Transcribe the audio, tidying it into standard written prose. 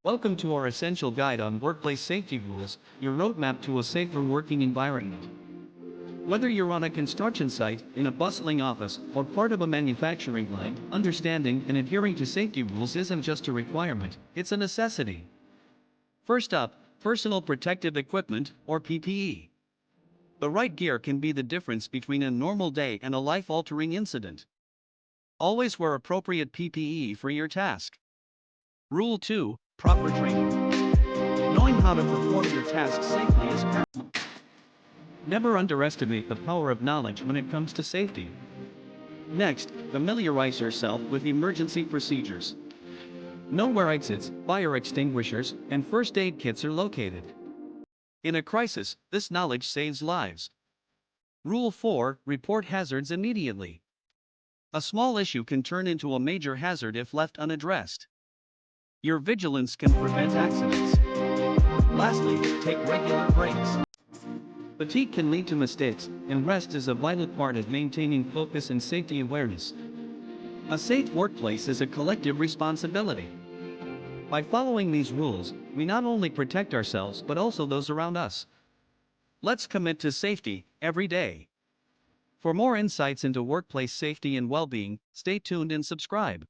Welcome to our essential guide on workplace safety rules, your roadmap to a safer working environment. Whether you're on a construction site, in a bustling office, or part of a manufacturing line, understanding and adhering to safety rules isn't just a requirement, it's a necessity. First up, personal protective equipment, or PPE. The right gear can be the difference between a normal day and a life-altering incident. Always wear appropriate PPE for your task. Rule 2, proper training. Knowing how to perform your task safely is paramount. Never underestimate the power of knowledge when it comes to safety. Next, familiarize yourself with emergency procedures. Know where exits, fire extinguishers, and first aid kits are located. In a crisis, this knowledge saves lives. Rule 4, report hazards immediately. A small issue can turn into a major hazard if left unaddressed. Your vigilance can prevent accidents. Lastly, take regular breaks. Fatigue can lead to mistakes, and rest is a vital part of maintaining focus and safety awareness. A safe workplace is a collective responsibility. By following these rules, we not only protect ourselves but also those around us. Let's commit to safety every day. For more insights into workplace safety and well-being, stay tuned and subscribe.